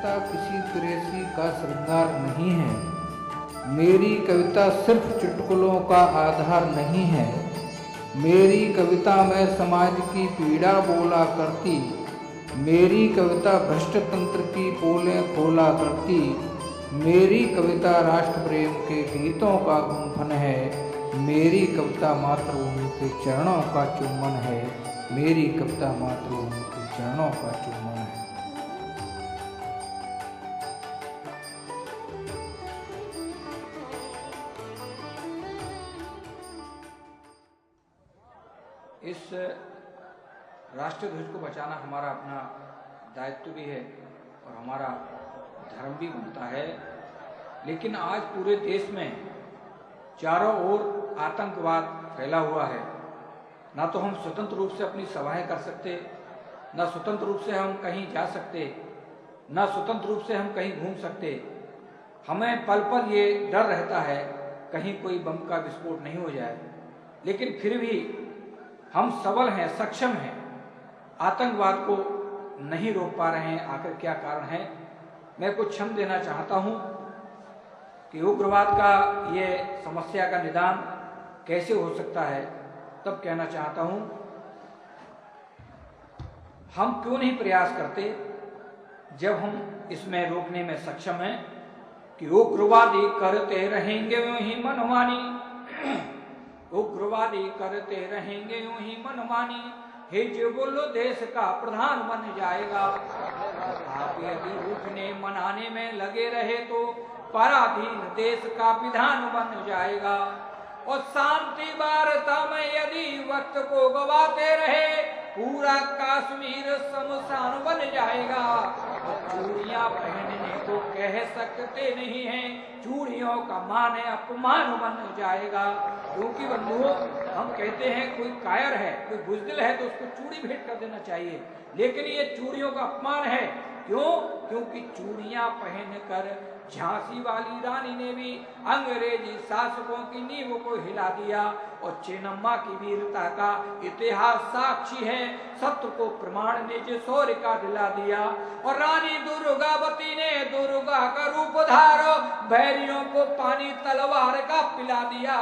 कविता किसी प्रेयसी का श्रृंगार नहीं है। मेरी कविता सिर्फ चुटकुलों का आधार नहीं है। मेरी कविता में समाज की पीड़ा बोला करती। मेरी कविता भ्रष्ट तंत्र की पोलें खोला करती। मेरी कविता राष्ट्र प्रेम के गीतों का गुंफन है। मेरी कविता मातृभूमि के चरणों का चुम्बन है। मेरी कविता मातृभूमि के चरणों का चुम्बन है। इस राष्ट्र ध्वज को बचाना हमारा अपना दायित्व भी है और हमारा धर्म भी बनता है। लेकिन आज पूरे देश में चारों ओर आतंकवाद फैला हुआ है। ना तो हम स्वतंत्र रूप से अपनी सभाएं कर सकते, ना स्वतंत्र रूप से हम कहीं जा सकते, ना स्वतंत्र रूप से हम कहीं घूम सकते। हमें पल पल ये डर रहता है कहीं कोई बम का विस्फोट नहीं हो जाए। लेकिन फिर भी हम सबल हैं, सक्षम हैं, आतंकवाद को नहीं रोक पा रहे हैं। आखिर क्या कारण है? मैं कुछ क्षण देना चाहता हूं कि उग्रवाद का ये समस्या का निदान कैसे हो सकता है। तब कहना चाहता हूं, हम क्यों नहीं प्रयास करते जब हम इसमें रोकने में सक्षम हैं कि उग्रवादी करते रहेंगे यूं ही मनमानी, उग्रवादी करते रहेंगे यूं ही मनमानी, हे जो बोलो देश का प्रधान बन जाएगा। आप यदि रुकने मनाने में लगे रहे तो पराधीन देश का विधान बन जाएगा। और शांति वार्ता में यदि वक्त को गवाते रहे पूरा कश्मीर शमशान बन जाएगा। चूड़ियां पहनने को कह सकते नहीं हैं, चूड़ियों का मान अपमान बन जाएगा। क्योंकि बंधुओं, हम कहते हैं कोई कायर है, कोई बुज़दिल है तो उसको चूड़ी भेंट कर देना चाहिए, लेकिन ये चूड़ियों का अपमान है। क्यों? क्योंकि चूड़ियां पहनकर झांसी वाली रानी ने भी अंग्रेजी शासकों की नींव को हिला दिया। और चेन्नम्मा की वीरता का इतिहास साक्षी है, सत्य को प्रमाण ने जो शौर्य का दिला दिया। और रानी दुर्गावती ने दुर्गा का रूप धारो बैरियों को पानी तलवार का पिला दिया।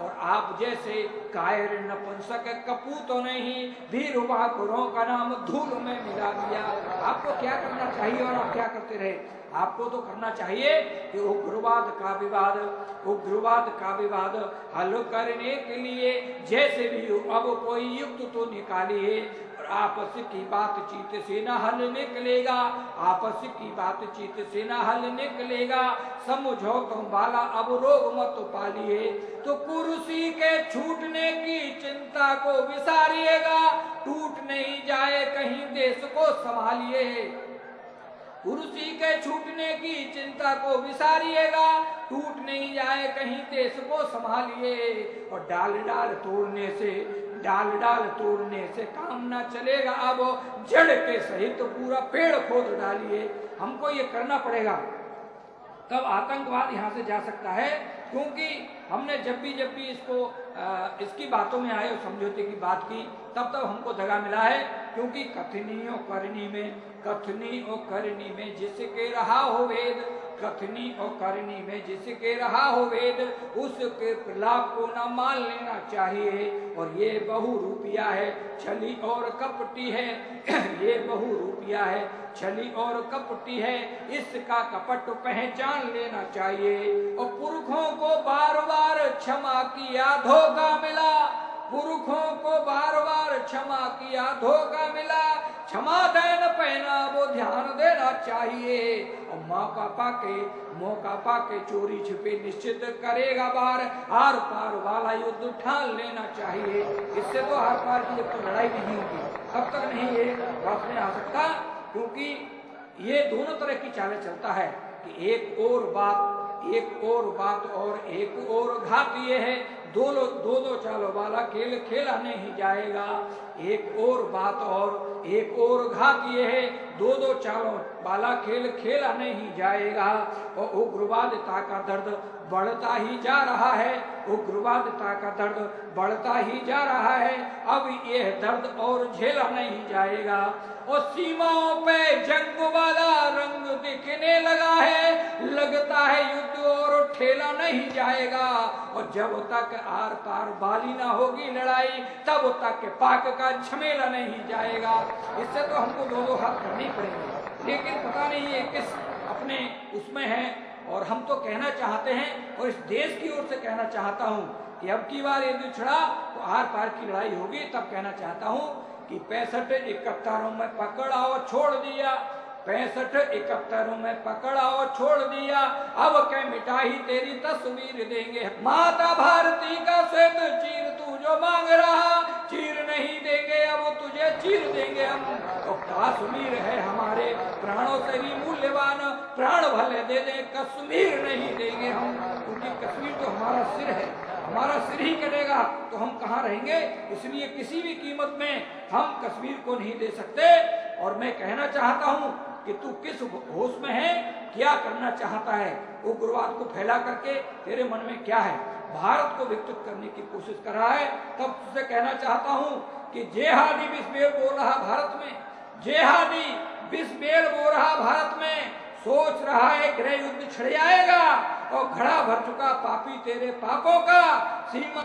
और आप जैसे कायर नपुंसक कपूतों ने ही वीर बहादुरों का नाम धूल में मिला दिया। आपको क्या करना चाहिए और आप क्या करते रहे? आपको तो करना चाहिए कि उग्रवाद का विवाद हल करने के लिए जैसे भी अब कोई युक्त तो निकालिए। और आपस की बातचीत से ना हल निकलेगा, आपस की बातचीत से ना हल निकलेगा। समझो तुम वाला अब रोग मत पालिए, तो कुर्सी के छूटने की चिंता को विसारिएगा। टूट नहीं जाए कहीं देश को संभालिए, कुर्सी के छूटने की चिंता को विसारिएगा। टूट नहीं जाए कहीं देश को संभालिए। और डाल डाल तोड़ने से काम ना चलेगा, अब जड़ के सहित पूरा पेड़ खोद डालिए। हमको ये करना पड़ेगा, तब आतंकवाद यहाँ से जा सकता है। क्योंकि हमने जब भी इसकी बातों में आए और समझौते की बात की, तब हमको दगा मिला है। क्योंकि कथनी और करनी में जिसके रहा हो वेद, कथनी और करनी में जिसके रहा हो वेद, उसके प्रलाप को न मान लेना चाहिए। और ये बहुरूपिया है, छली और कपटी है, ये बहुरूपिया है, छली और कपटी है, इसका कपट पहचान लेना चाहिए। और पुरखों को बार बार क्षमा किया धोखा मिला, पुरखों को बार बार क्षमा किया धोखा मिला। क्षमा देन पहना वो ध्यान देना चाहिए। और मौका पाके चोरी छिपे निश्चित करेगा बार, आर पार वाला युद्ध ठान लेना चाहिए। इससे तो हर पार की जब तक लड़ाई नहीं होगी तब तक नहीं ये वापस नहीं आ सकता। क्योंकि ये दोनों तरह की चालें चलता है कि एक और बात और एक और घात ये है, दो चालों वाला खेल खेला नहीं जाएगा। एक और बात और एक और घात ये है, दो दो चालों वाला खेल खेला नहीं जाएगा। और उग्रवादिता का दर्द बढ़ता ही जा रहा है, उग्रवादिता का दर्द बढ़ता ही जा रहा है। अब यह दर्द और झेला नहीं जाएगा। और सीमाओं पे जंग वाला रंग दिखने लगा है, लगता है युद्ध और ठेला नहीं जाएगा। और जब तक आर पार बाली ना होगी लड़ाई, तब तक पाक का झमेला नहीं जाएगा। इससे तो हमको दो दो हाथ करने पड़ेंगे, लेकिन पता नहीं ये किस अपने उसमें है। और हम तो कहना चाहते हैं, और इस देश की ओर से कहना चाहता हूं कि अब की बार यदि छिड़ा तो आर पार की लड़ाई होगी। तब कहना चाहता हूं कि 65-71 में पकड़ आओ छोड़ दिया, 65-71 में पकड़ आओ छोड़ दिया। अब क्या मिटाई तेरी तस्वीर देंगे, माता भारती का श्वेत चीर तू जो मांग रहा, चीर नहीं देंगे अब तुझे चीर देंगे हम। तो कश्मीर है हमारे प्राणों से भी मूल्यवान, प्राण भले दे दे कश्मीर नहीं देंगे हम, क्योंकि कश्मीर तो हमारा सिर है, हमारा सिर ही कटेगा तो हम कहाँ रहेंगे। इसलिए किसी भी कीमत में हम कश्मीर को नहीं दे सकते। और मैं कहना चाहता हूँ कि तू किस होश में है, क्या करना चाहता है, उग्रवाद को फैला करके तेरे मन में क्या है, भारत को विकृत करने की कोशिश कर रहा है। तब तुझसे कहना चाहता हूँ कि जेहादी बिस्बेल बोल रहा भारत में, जेहादी बिस्बेल बोल रहा भारत में, सोच रहा है गृह युद्ध छिड़ जाएगा। और घड़ा भर चुका पापी तेरे पापों का, सीमा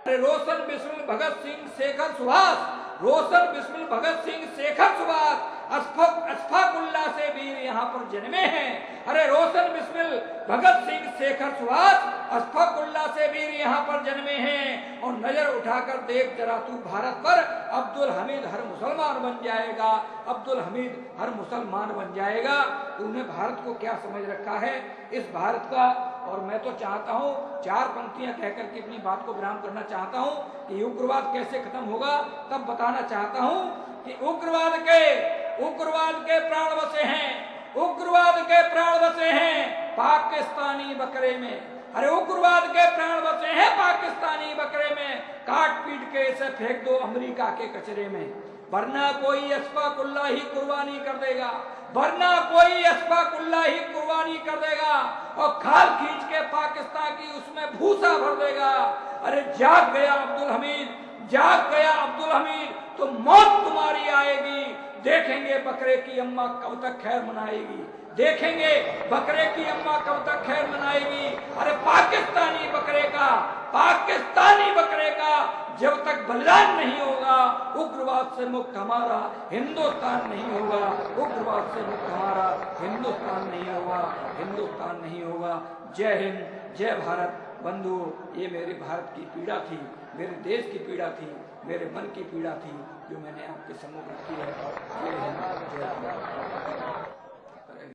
रोशन बिस्मिल भगत सिंह शेखर सुभाष, रोशन बिस्मिल भगत सिंह शेखर सुभाष अशफाकुल्ला से वीर यहाँ पर जन्मे हैं। अरे रोशन बिस्मिल भगत सिंह शेखर सुभाष अशफाकुल्ला से वीर यहाँ पर जन्मे हैं। और नजर उठाकर देख जरा तू भारत पर, अब्दुल हमीद हर मुसलमान बन जाएगा, अब्दुल हमीद हर मुसलमान बन जाएगा। तूने भारत को क्या समझ रखा है इस भारत का। और मैं तो चाहता हूँ 4 पंक्तियां कहकर के अपनी बात को विराम करना चाहता हूँ कि उग्रवाद कैसे खत्म होगा। तब बताना चाहता हूँ कि उग्रवाद के प्राण बसे हैं, उग्रवाद के प्राण बसे हैं पाकिस्तानी बकरे में। अरे उग्रवाद के प्राण बसे हैं पाकिस्तानी बकरे में, काट पीट के इसे फेंक दो अमेरिका के कचरे में, वरना कोई अशफाकुल्ला ही कुर्बानी कर देगा, वरना कोई अशफाकुल्ला ही कुर्बानी कर देगा। और खाल खींच के पाकिस्तान की उसमें भूसा भर देगा। अरे जाग गया अब्दुल हमीद, जाग गया अब्दुल हमीद, तो मौत तुम्हारी आएगी। देखेंगे बकरे की अम्मा कब तक खैर मनाएगी, देखेंगे बकरे की अम्मा कब तक खैर मनाएगी। अरे पाकिस्तानी बकरे का जब तक बलिदान नहीं होगा, उग्रवाद से मुक्त हमारा हिंदुस्तान नहीं होगा, उग्रवाद से मुक्त हमारा हिंदुस्तान नहीं होगा, हिंदुस्तान नहीं होगा। जय हिंद, जय भारत। बंधु, ये मेरे भारत की पीड़ा थी, मेरे देश की पीड़ा थी, मेरे मन की पीड़ा थी, जो मैंने आपके सम्मुख रखी है। जय हिंद, जय भारत।